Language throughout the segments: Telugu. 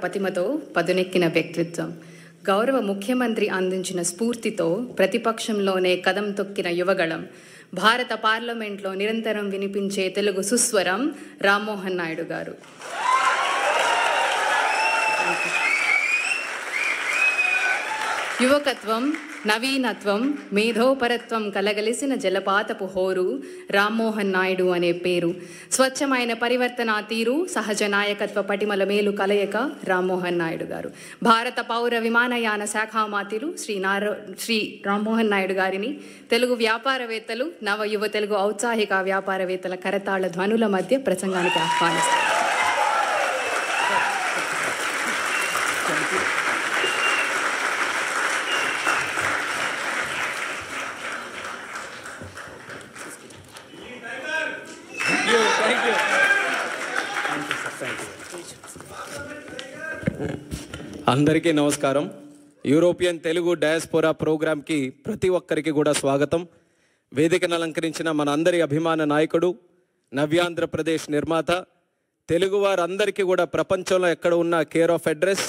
పతిమతో పదునెక్కిన వ్యక్తిత్వం, గౌరవ ముఖ్యమంత్రి అందించిన స్ఫూర్తితో ప్రతిపక్షంలోనే కదం తొక్కిన యువగళం, భారత పార్లమెంట్లో నిరంతరం వినిపించే తెలుగు సుస్వరం రామ్మోహన్ నాయుడు గారు. యువకత్వం, నవీనత్వం, మేధోపరత్వం కలగలిసిన జలపాతపు హోరు రామ్మోహన్ నాయుడు అనే పేరు. స్వచ్ఛమైన పరివర్తన తీరు, సహజ నాయకత్వ పటిమల మేలు కలయిక రామ్మోహన్ నాయుడు గారు. భారత పౌర విమానయాన శాఖ మంత్రులు శ్రీ రామ్మోహన్ నాయుడు గారిని తెలుగు వ్యాపారవేత్తలు, నవ యువ తెలుగు ఔత్సాహిక వ్యాపారవేత్తల కరతాళ ధ్వనుల మధ్య ప్రసంగానికి ఆహ్వానిస్తారు. అందరికీ నమస్కారం. యూరోపియన్ తెలుగు డయాస్పోరా ప్రోగ్రాంకి ప్రతి ఒక్కరికి కూడా స్వాగతం. వేదికను అలంకరించిన మన అందరి అభిమాన నాయకుడు, నవ్యాంధ్రప్రదేశ్ నిర్మాత, తెలుగు వారందరికీ కూడా ప్రపంచంలో ఎక్కడ ఉన్న కేర్ ఆఫ్ అడ్రస్.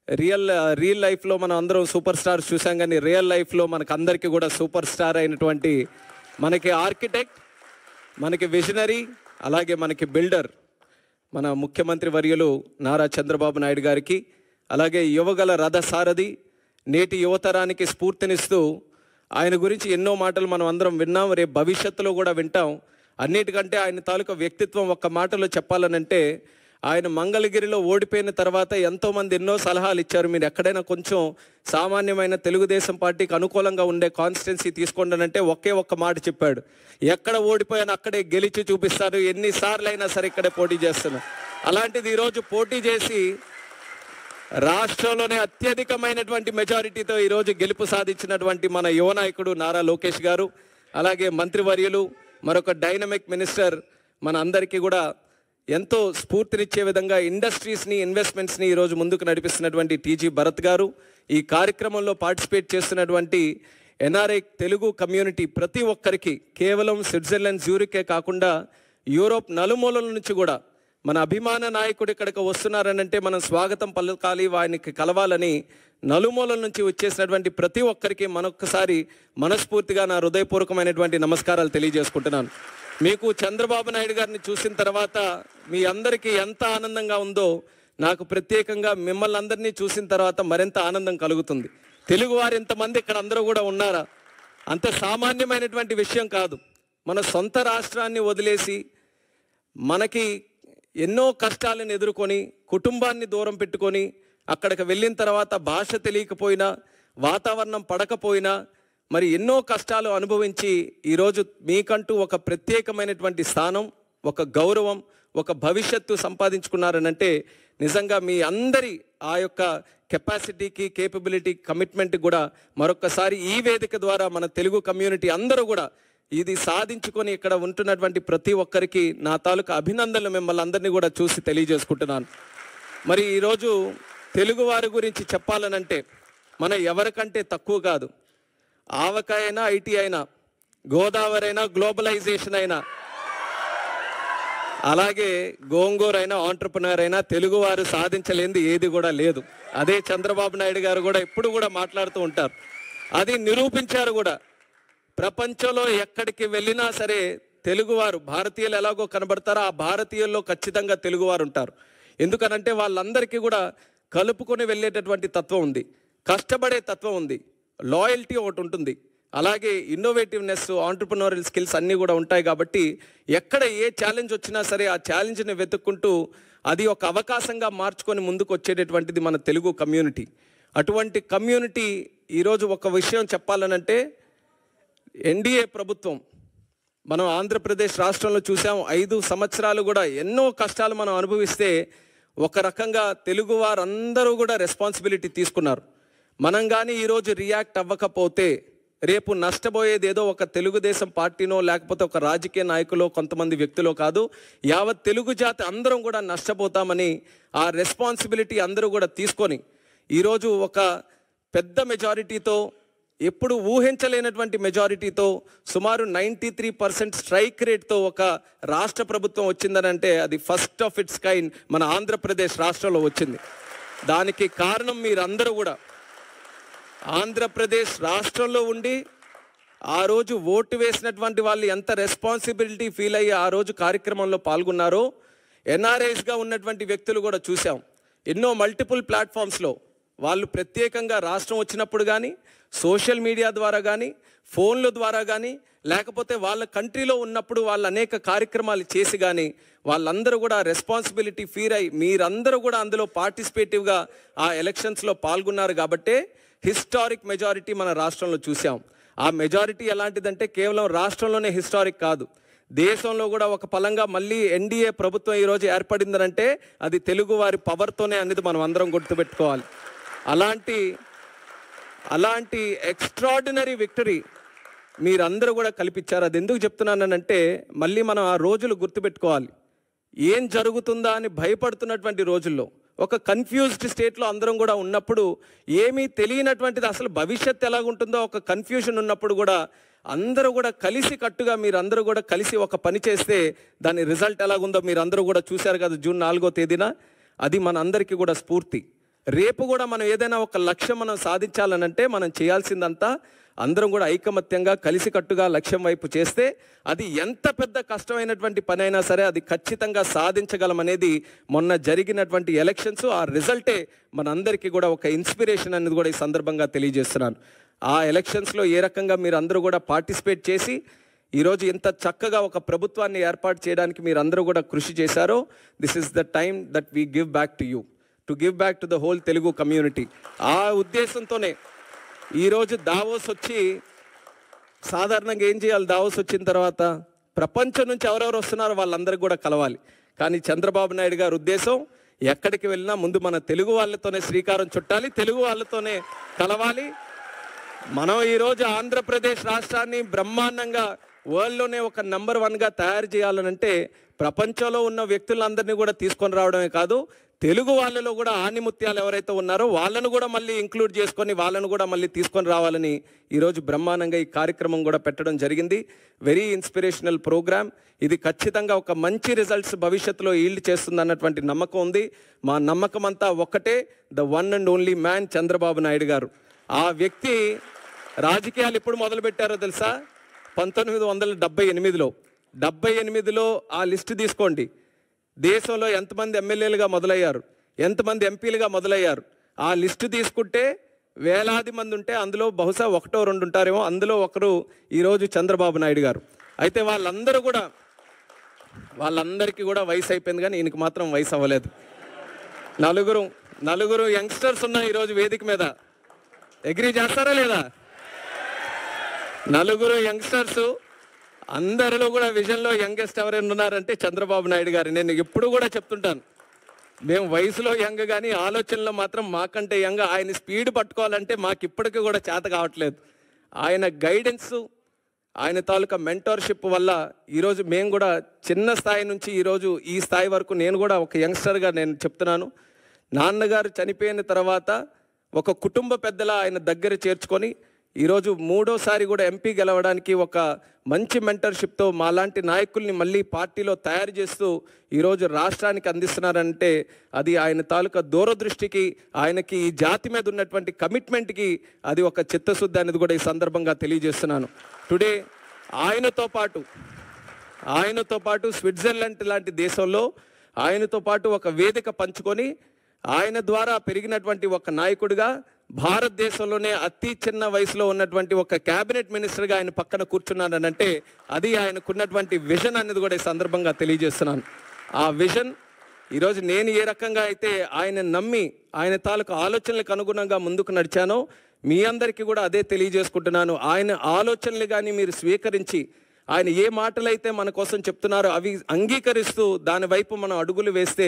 రియల్ లైఫ్లో మనం అందరం సూపర్ స్టార్స్ చూసాం, కానీ రియల్ లైఫ్లో మనకు అందరికీ కూడా సూపర్ స్టార్ అయినటువంటి మనకి ఆర్కిటెక్ట్, మనకి విజనరీ, అలాగే మనకి బిల్డర్ మన ముఖ్యమంత్రి వర్యులు నారా చంద్రబాబు నాయుడు గారికి, అలాగే యువగల రథసారథి, నేటి యువతరానికి స్ఫూర్తినిస్తూ ఆయన గురించి ఎన్నో మాటలు మనం అందరం విన్నాం, రేపు భవిష్యత్తులో కూడా వింటాం. అన్నిటికంటే ఆయన తాలూకా వ్యక్తిత్వం ఒక్క మాటలో చెప్పాలనంటే, ఆయన మంగళగిరిలో ఓడిపోయిన తర్వాత ఎంతోమంది ఎన్నో సలహాలు ఇచ్చారు. మీరు ఎక్కడైనా కొంచెం సామాన్యమైన తెలుగుదేశం పార్టీకి అనుకూలంగా ఉండే కాన్స్టిట్యున్సీ తీసుకోండి, ఒకే ఒక్క మాట చెప్పాడు, ఎక్కడ ఓడిపోయాను అక్కడే గెలిచి చూపిస్తారు, ఎన్నిసార్లు అయినా సరే ఇక్కడే పోటీ చేస్తాను. అలాంటిది ఈరోజు పోటీ చేసి రాష్ట్రంలోనే అత్యధికమైనటువంటి మెజారిటీతో ఈరోజు గెలుపు సాధించినటువంటి మన యువ నాయకుడు నారా లోకేష్ గారు, అలాగే మంత్రివర్యులు, మరొక డైనమిక్ మినిస్టర్, మన అందరికీ కూడా ఎంతో స్ఫూర్తినిచ్చే విధంగా ఇండస్ట్రీస్ని, ఇన్వెస్ట్మెంట్స్ని ఈరోజు ముందుకు నడిపిస్తున్నటువంటి టీజీ భరత్ గారు, ఈ కార్యక్రమంలో పార్టిసిపేట్ చేస్తున్నటువంటి ఎన్ఆర్ఐ తెలుగు కమ్యూనిటీ ప్రతి ఒక్కరికి, కేవలం స్విట్జర్లాండ్ జ్యూరికే కాకుండా యూరోప్ నలుమూలల నుంచి కూడా మన అభిమాన నాయకుడు ఇక్కడికి వస్తున్నారనంటే మనం స్వాగతం పలకాలి, ఆయనకి కలవాలని నలుమూలల నుంచి వచ్చేసినటువంటి ప్రతి ఒక్కరికి మరొక్కసారి మనస్ఫూర్తిగా నా హృదయపూర్వకమైనటువంటి నమస్కారాలు తెలియజేసుకుంటున్నాను. మీకు చంద్రబాబు నాయుడు గారిని చూసిన తర్వాత మీ అందరికీ ఎంత ఆనందంగా ఉందో, నాకు ప్రత్యేకంగా మిమ్మల్ని అందరినీ చూసిన తర్వాత మరింత ఆనందం కలుగుతుంది. తెలుగువారు ఇంతమంది ఇక్కడ అందరూ కూడా ఉన్నారా, అంత సామాన్యమైనటువంటి విషయం కాదు. మన సొంత రాష్ట్రాన్ని వదిలేసి మనకి ఎన్నో కష్టాలను ఎదుర్కొని, కుటుంబాన్ని దూరం పెట్టుకొని అక్కడికి వెళ్ళిన తర్వాత భాష తెలియకపోయినా, వాతావరణం పడకపోయినా, మరి ఎన్నో కష్టాలు అనుభవించి ఈరోజు మీకంటూ ఒక ప్రత్యేకమైనటువంటి స్థానం, ఒక గౌరవం, ఒక భవిష్యత్తు సంపాదించుకున్నారనంటే నిజంగా మీ అందరి ఆ యొక్క కెపాసిటీకి, కేపబిలిటీ, కమిట్మెంట్ కూడా మరొకసారి ఈ వేదిక ద్వారా మన తెలుగు కమ్యూనిటీ అందరూ కూడా ఇది సాధించుకొని ఇక్కడ ఉంటున్నటువంటి ప్రతి ఒక్కరికి నా తాలూకా అభినందనలు మిమ్మల్ని అందరినీ కూడా చూసి తెలియజేసుకుంటున్నాను. మరి ఈరోజు తెలుగువారి గురించి చెప్పాలనంటే మన ఎవరికంటే తక్కువ కాదు. ఆవకాయ అయినా, ఐటీ అయినా, గోదావరి అయినా, గ్లోబలైజేషన్ అయినా, అలాగే గోంగూర అయినా, ఆంటర్ప్రినర్ అయినా తెలుగువారు సాధించలేనిది ఏది కూడా లేదు. అదే చంద్రబాబు నాయుడు గారు కూడా ఎప్పుడు కూడా మాట్లాడుతూ ఉంటారు. అది నిరూపించారు కూడా. ప్రపంచంలో ఎక్కడికి వెళ్ళినా సరే తెలుగువారు, భారతీయులు ఎలాగో కనబడతారో ఆ భారతీయుల్లో ఖచ్చితంగా తెలుగువారు ఉంటారు. ఎందుకనంటే వాళ్ళందరికీ కూడా కలుపుకొని వెళ్ళేటటువంటి తత్వం ఉంది, కష్టపడే తత్వం ఉంది, లాయల్టీ ఒకటి ఉంటుంది, అలాగే ఇన్నోవేటివ్నెస్, ఆంటర్ప్రినోరియల్ స్కిల్స్ అన్నీ కూడా ఉంటాయి. కాబట్టి ఎక్కడ ఏ ఛాలెంజ్ వచ్చినా సరే ఆ ఛాలెంజ్ని వెతుక్కుంటూ అది ఒక అవకాశంగా మార్చుకొని ముందుకు వచ్చేటటువంటిది మన తెలుగు కమ్యూనిటీ. అటువంటి కమ్యూనిటీ ఈరోజు ఒక విషయం చెప్పాలనంటే, ఎన్డీఏ ప్రభుత్వం మనం ఆంధ్రప్రదేశ్ రాష్ట్రంలో చూసాం, 5 సంవత్సరాలు కూడా ఎన్నో కష్టాలు మనం అనుభవిస్తే ఒక రకంగా తెలుగు వారందరూ కూడా రెస్పాన్సిబిలిటీ తీసుకున్నారు. మనం కానీ ఈరోజు రియాక్ట్ అవ్వకపోతే రేపు నష్టపోయేది ఏదో ఒక తెలుగుదేశం పార్టీనో లేకపోతే ఒక రాజకీయ నాయకులో, కొంతమంది వ్యక్తులో కాదు, యావత్ తెలుగు జాతి అందరం కూడా నష్టపోతామని ఆ రెస్పాన్సిబిలిటీ అందరూ కూడా తీసుకొని ఈరోజు ఒక పెద్ద మెజారిటీతో ఎప్పుడు ఊహించలేనటువంటి మెజారిటీతో సుమారు 93% స్ట్రైక్ రేట్తో ఒక రాష్ట్ర ప్రభుత్వం వచ్చిందనంటే అది ఫస్ట్ ఆఫ్ ఇట్స్ కైండ్ మన ఆంధ్రప్రదేశ్ రాష్ట్రంలో వచ్చింది. దానికి కారణం మీరందరూ కూడా ఆంధ్రప్రదేశ్ రాష్ట్రంలో ఉండి ఆ రోజు ఓటు వేసినటువంటి వాళ్ళు ఎంత రెస్పాన్సిబిలిటీ ఫీల్ అయ్యి ఆ రోజు కార్యక్రమంలో పాల్గొన్నారో ఎన్ఆర్ఐస్గా ఉన్నటువంటి వ్యక్తులు కూడా చూసాం. ఎన్నో మల్టిపుల్ ప్లాట్ఫామ్స్లో వాళ్ళు ప్రత్యేకంగా రాష్ట్రం వచ్చినప్పుడు కానీ సోషల్ మీడియా ద్వారా కానీ ఫోన్ల ద్వారా కానీ లేకపోతే వాళ్ళ కంట్రీలో ఉన్నప్పుడు వాళ్ళు అనేక కార్యక్రమాలు చేసి కానీ వాళ్ళందరూ కూడా రెస్పాన్సిబిలిటీ ఫీల్ అయ్యి మీరందరూ కూడా అందులో పార్టిసిపేటివ్గా ఆ ఎలక్షన్స్లో పాల్గొన్నారు కాబట్టే హిస్టారిక్ మెజారిటీ మన రాష్ట్రంలో చూసాం. ఆ మెజారిటీ ఎలాంటిదంటే కేవలం రాష్ట్రంలోనే హిస్టారిక్ కాదు, దేశంలో కూడా ఒక పలంగా మళ్ళీ ఎన్డీఏ ప్రభుత్వం ఈరోజు ఏర్పడిందనంటే అది తెలుగు వారి పవర్తోనే అనేది మనం అందరం గుర్తుపెట్టుకోవాలి. అలాంటి ఎక్స్ట్రాడినరీ విక్టరీ మీరందరూ కూడా కల్పించారు. అది ఎందుకు చెప్తున్నానంటే మళ్ళీ మనం ఆ రోజులు గుర్తుపెట్టుకోవాలి. ఏం జరుగుతుందా అని భయపడుతున్నటువంటి రోజుల్లో ఒక కన్ఫ్యూజ్డ్ స్టేట్లో అందరం కూడా ఉన్నప్పుడు ఏమీ తెలియనటువంటిది అసలు భవిష్యత్తు ఎలాగుంటుందో ఒక కన్ఫ్యూజన్ ఉన్నప్పుడు కూడా అందరూ కూడా కలిసి కట్టుగా మీరందరూ కూడా కలిసి ఒక పని చేస్తే దాని రిజల్ట్ ఎలాగుందో మీరందరూ కూడా చూశారు కదా జూన్ 4వ తేదీన. అది మన అందరికీ కూడా స్ఫూర్తి. రేపు కూడా మనం ఏదైనా ఒక లక్ష్యం మనం సాధించాలనంటే మనం చేయాల్సిందంతా అందరం కూడా ఐకమత్యంగా కలిసికట్టుగా లక్ష్యం వైపు చేస్తే అది ఎంత పెద్ద కష్టమైనటువంటి పని అయినా సరే అది ఖచ్చితంగా సాధించగలమనేది మొన్న జరిగినటువంటి ఎలక్షన్స్ ఆ రిజల్టే మనందరికీ కూడా ఒక ఇన్స్పిరేషన్ అనేది కూడా ఈ సందర్భంగా తెలియజేస్తున్నాను. ఆ ఎలక్షన్స్లో ఏ రకంగా మీరు అందరూ కూడా పార్టిసిపేట్ చేసి ఈరోజు ఇంత చక్కగా ఒక ప్రభుత్వాన్ని ఏర్పాటు చేయడానికి మీరు అందరూ కూడా కృషి చేశారో this is the time that we give back to you, to give back to the whole Telugu community. ఆ ఉద్దేశంతోనే ఈరోజు దావోస్ వచ్చి సాధారణంగా ఏం చేయాలి, దావోస్ వచ్చిన తర్వాత ప్రపంచం నుంచి ఎవరెవరు వస్తున్నారో వాళ్ళందరికీ కూడా కలవాలి. కానీ చంద్రబాబు నాయుడు గారి ఉద్దేశం ఎక్కడికి వెళ్ళినా ముందు మన తెలుగు వాళ్ళతోనే శ్రీకారం చుట్టాలి, తెలుగు వాళ్ళతోనే కలవాలి. మనం ఈరోజు ఆంధ్రప్రదేశ్ రాష్ట్రాన్ని బ్రహ్మాండంగా వరల్డ్లోనే ఒక నెంబర్ 1గా తయారు చేయాలనంటే ప్రపంచంలో ఉన్న వ్యక్తులందరినీ కూడా తీసుకొని రావడమే కాదు, తెలుగు వాళ్ళలో కూడా ఆణిముత్యాలు ఎవరైతే ఉన్నారో వాళ్ళను కూడా మళ్ళీ ఇంక్లూడ్ చేసుకొని వాళ్ళను కూడా మళ్ళీ తీసుకొని రావాలని ఈరోజు బ్రహ్మాండంగా ఈ కార్యక్రమం కూడా పెట్టడం జరిగింది. Very inspirational program. ఇది ఖచ్చితంగా ఒక మంచి రిజల్ట్స్ భవిష్యత్తులో ఈల్డ్ చేస్తుంది అన్నటువంటి నమ్మకం ఉంది. మా నమ్మకం అంతా ఒక్కటే, the one and only man Chandrababu Naidu గారు. ఆ వ్యక్తి రాజకీయాలు ఎప్పుడు మొదలుపెట్టారో తెలుసా? 1978లో. 78లో ఆ లిస్టు తీసుకోండి. దేశంలో ఎంతమంది ఎమ్మెల్యేలుగా మొదలయ్యారు, ఎంతమంది ఎంపీలుగా మొదలయ్యారు, ఆ లిస్టు తీసుకుంటే వేలాది మంది ఉంటే అందులో బహుశా 1-2 ఉంటారేమో. అందులో ఒకరు ఈరోజు చంద్రబాబు నాయుడు గారు. అయితే వాళ్ళందరికీ కూడా వయసు అయిపోయింది, కానీ ఈయనకి మాత్రం వయసు అవ్వలేదు. నలుగురు యంగ్స్టర్స్ ఉన్నాయి ఈరోజు వేదిక మీద. అగ్రీ చేస్తారా లేదా? నలుగురు యంగ్స్టర్స్, అందరిలో కూడా విజన్లో యంగెస్ట్ ఎవరైనా ఉన్నారంటే చంద్రబాబు నాయుడు గారు. నేను ఎప్పుడు కూడా చెప్తుంటాను, మేము వయసులో యంగ్ కానీ ఆలోచనలో మాత్రం మాకంటే యంగ్. ఆయన స్పీడ్ పట్టుకోవాలంటే మాకు ఇప్పటికీ కూడా చేత కావట్లేదు. ఆయన గైడెన్స్, ఆయన తాలూకా మెంటర్షిప్ వల్ల ఈరోజు మేము కూడా చిన్న స్థాయి నుంచి ఈరోజు ఈ స్థాయి వరకు నేను కూడా ఒక యంగ్స్టర్గా నేను చెప్తున్నాను. నాన్నగారు చనిపోయిన తర్వాత ఒక కుటుంబ పెద్దలా ఆయన దగ్గర చేర్చుకొని ఈరోజు 3వసారి కూడా ఎంపీ గెలవడానికి ఒక మంచి మెంటర్షిప్తో మాలాంటి నాయకుల్ని మళ్ళీ పార్టీలో తయారు చేస్తూ ఈరోజు రాష్ట్రానికి అందిస్తున్నారంటే అది ఆయన తాలూకా దూరదృష్టికి, ఆయనకి ఈ జాతి మీద ఉన్నటువంటి కమిట్మెంట్కి అది ఒక చిత్తశుద్ధి అనేది కూడా ఈ సందర్భంగా తెలియజేస్తున్నాను. టుడే ఆయనతో పాటు స్విట్జర్లాండ్ లాంటి దేశంలో ఆయనతో పాటు ఒక వేదిక పంచుకొని ఆయన ద్వారా పెరిగినటువంటి ఒక నాయకుడిగా భారతదేశంలోనే అతి చిన్న వయసులో ఉన్నటువంటి ఒక క్యాబినెట్ మినిస్టర్గా ఆయన పక్కన కూర్చున్నానంటే అది ఆయనకున్నటువంటి విజన్ అనేది కూడా ఈ సందర్భంగా తెలియజేస్తున్నాను. ఆ విజన్ ఈరోజు నేను ఏ రకంగా అయితే ఆయన నమ్మి ఆయన తాలూకు ఆలోచనలకు అనుగుణంగా ముందుకు నడిచానో మీ అందరికీ కూడా అదే తెలియజేసుకుంటున్నాను. ఆయన ఆలోచనలు కానీ మీరు స్వీకరించి ఆయన ఏ మాటలైతే మన కోసం చెప్తున్నారో అవి అంగీకరిస్తూ దాని వైపు మనం అడుగులు వేస్తే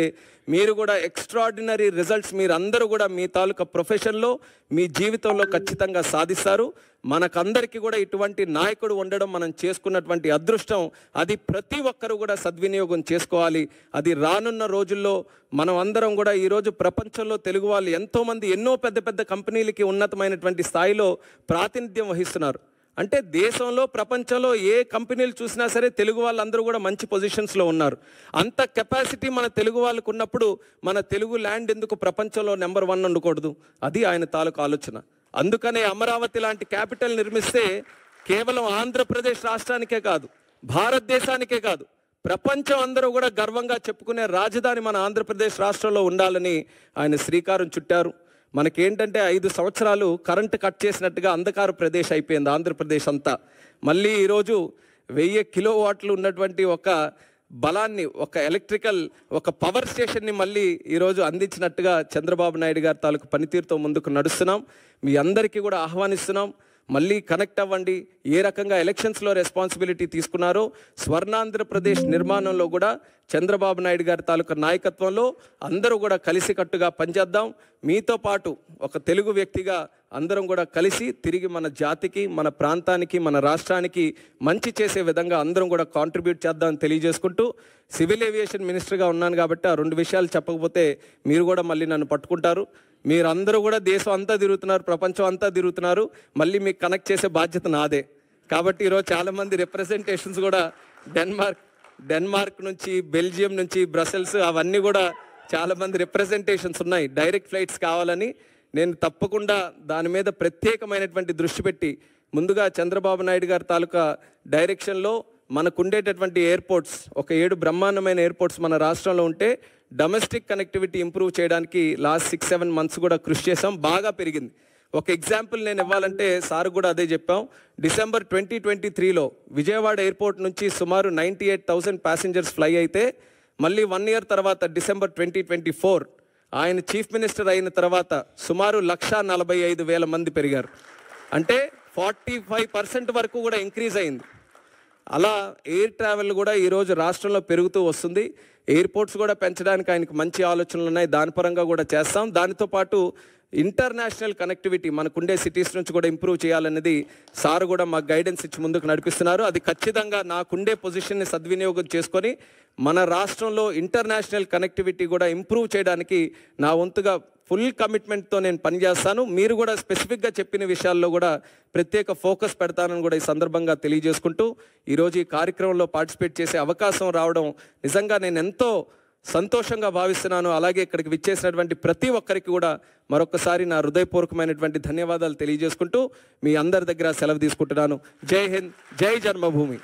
మీరు కూడా ఎక్స్ట్రాడినరీ రిజల్ట్స్ మీరు అందరూ కూడా మీ తాలూకా ప్రొఫెషన్లో మీ జీవితంలో ఖచ్చితంగా సాధిస్తారు. మనకందరికీ కూడా ఇటువంటి నాయకుడు ఉండడం మనం చేసుకున్నటువంటి అదృష్టం. అది ప్రతి ఒక్కరు కూడా సద్వినియోగం చేసుకోవాలి. అది రానున్న రోజుల్లో మనం అందరం కూడా ఈరోజు ప్రపంచంలో తెలుగు వాళ్ళు ఎంతోమంది ఎన్నో పెద్ద పెద్ద కంపెనీలకి ఉన్నతమైనటువంటి స్థాయిలో ప్రాతినిధ్యం వహిస్తున్నారు. అంటే దేశంలో ప్రపంచంలో ఏ కంపెనీలు చూసినా సరే తెలుగు వాళ్ళందరూ కూడా మంచి పొజిషన్స్లో ఉన్నారు. అంత కెపాసిటీ మన తెలుగు వాళ్ళకు ఉన్నప్పుడు మన తెలుగు ల్యాండ్ ఎందుకు ప్రపంచంలో నెంబర్ 1 ఉండకూడదు? అది ఆయన తాలూకు ఆలోచన. అందుకనే అమరావతి లాంటి క్యాపిటల్ నిర్మిస్తే కేవలం ఆంధ్రప్రదేశ్ రాష్ట్రానికే కాదు, భారతదేశానికే కాదు, ప్రపంచం అందరూ కూడా గర్వంగా చెప్పుకునే రాజధాని మన ఆంధ్రప్రదేశ్ రాష్ట్రంలో ఉండాలని ఆయన శ్రీకారం చుట్టారు. మనకేంటంటే 5 సంవత్సరాలు కరెంటు కట్ చేసినట్టుగా అంధకార ప్రదేశ్ అయిపోయింది ఆంధ్రప్రదేశ్ అంతా. మళ్ళీ ఈరోజు 1000 కిలోవాట్లు ఉన్నటువంటి ఒక బలాన్ని, ఒక ఎలక్ట్రికల్, ఒక పవర్ స్టేషన్ని మళ్ళీ ఈరోజు అందించినట్టుగా చంద్రబాబు నాయుడు గారి తాలూకు పనితీరుతో ముందుకు నడుస్తున్నాం. మీ అందరికీ కూడా ఆహ్వానిస్తున్నాం. మళ్ళీ కనెక్ట్ అవ్వండి. ఏ రకంగా ఎలక్షన్స్లో రెస్పాన్సిబిలిటీ తీసుకున్నారో స్వర్ణాంధ్రప్రదేశ్ నిర్మాణంలో కూడా చంద్రబాబు నాయుడు గారి తాలూకా నాయకత్వంలో అందరూ కూడా కలిసికట్టుగా పనిచేద్దాం. మీతో పాటు ఒక తెలుగు వ్యక్తిగా అందరం కూడా కలిసి తిరిగి మన జాతికి, మన ప్రాంతానికి, మన రాష్ట్రానికి మంచి చేసే విధంగా అందరం కూడా కాంట్రిబ్యూట్ చేద్దామని తెలియజేసుకుంటూ, సివిల్ ఏవియేషన్ మినిస్టర్గా ఉన్నాను కాబట్టి ఆ 2 విషయాలు చెప్పకపోతే మీరు కూడా మళ్ళీ నన్ను పట్టుకుంటారు. మీరందరూ కూడా దేశం అంతా తిరుగుతున్నారు, ప్రపంచం అంతా తిరుగుతున్నారు, మళ్ళీ మీకు కనెక్ట్ చేసే బాధ్యత నాదే. కాబట్టి ఈరోజు చాలామంది రిప్రజెంటేషన్స్ కూడా డెన్మార్క్ నుంచి, బెల్జియం నుంచి, బ్రసెల్స్ అవన్నీ కూడా చాలామంది రిప్రజెంటేషన్స్ ఉన్నాయి. డైరెక్ట్ ఫ్లైట్స్ కావాలని నేను తప్పకుండా దాని మీద ప్రత్యేకమైనటువంటి దృష్టి పెట్టి ముందుగా చంద్రబాబు నాయుడు గారి తాలూకా డైరెక్షన్లో మనకుండేటటువంటి ఎయిర్పోర్ట్స్, ఒక 7 బ్రహ్మాండమైన ఎయిర్పోర్ట్స్ మన రాష్ట్రంలో ఉంటే డొమెస్టిక్ కనెక్టివిటీ ఇంప్రూవ్ చేయడానికి లాస్ట్ 6-7 మంత్స్ కూడా కృషి చేసాం. బాగా పెరిగింది. ఒక ఎగ్జాంపుల్ నేను ఇవ్వాలంటే సార్ కూడా అదే చెప్పాం. డిసెంబర్ 2023లో విజయవాడ ఎయిర్పోర్ట్ నుంచి సుమారు 98,000 ప్యాసింజర్స్ ఫ్లై అయితే మళ్ళీ 1 ఇయర్ తర్వాత డిసెంబర్ 2024 ఆయన చీఫ్ మినిస్టర్ అయిన తర్వాత సుమారు 1,45,000 మంది పెరిగారు. అంటే 45% వరకు కూడా ఇంక్రీజ్ అయింది. అలా ఎయిర్ ట్రావెల్ కూడా ఈరోజు రాష్ట్రంలో పెరుగుతూ వస్తుంది. ఎయిర్పోర్ట్స్ కూడా పెంచడానికి ఆయనకు మంచి ఆలోచనలు ఉన్నాయి. దాని పరంగా కూడా చేస్తాం. దానితో పాటు ఇంటర్నేషనల్ కనెక్టివిటీ మనకుండే సిటీస్ నుంచి కూడా ఇంప్రూవ్ చేయాలనేది సార్ కూడా మాకు గైడెన్స్ ఇచ్చి ముందుకు నడిపిస్తున్నారు. అది ఖచ్చితంగా నాకుండే పొజిషన్ని సద్వినియోగం చేసుకొని మన రాష్ట్రంలో ఇంటర్నేషనల్ కనెక్టివిటీ కూడా ఇంప్రూవ్ చేయడానికి నా వంతుగా ఫుల్ కమిట్మెంట్తో నేను పనిచేస్తాను. మీరు కూడా స్పెసిఫిక్గా చెప్పిన విషయాల్లో కూడా ప్రత్యేక ఫోకస్ పెడతానని కూడా ఈ సందర్భంగా తెలియజేసుకుంటూ ఈరోజు ఈ కార్యక్రమంలో పార్టిసిపేట్ చేసే అవకాశం రావడం నిజంగా నేను ఎంతో సంతోషంగా భావిస్తున్నాను. అలాగే ఇక్కడికి విచ్చేసినటువంటి ప్రతి ఒక్కరికి కూడా మరొకసారి నా హృదయపూర్వకమైనటువంటి ధన్యవాదాలు తెలియజేసుకుంటూ మీ అందరి దగ్గర సెలవు తీసుకుంటున్నాను. జై హింద్, జై జన్మభూమి.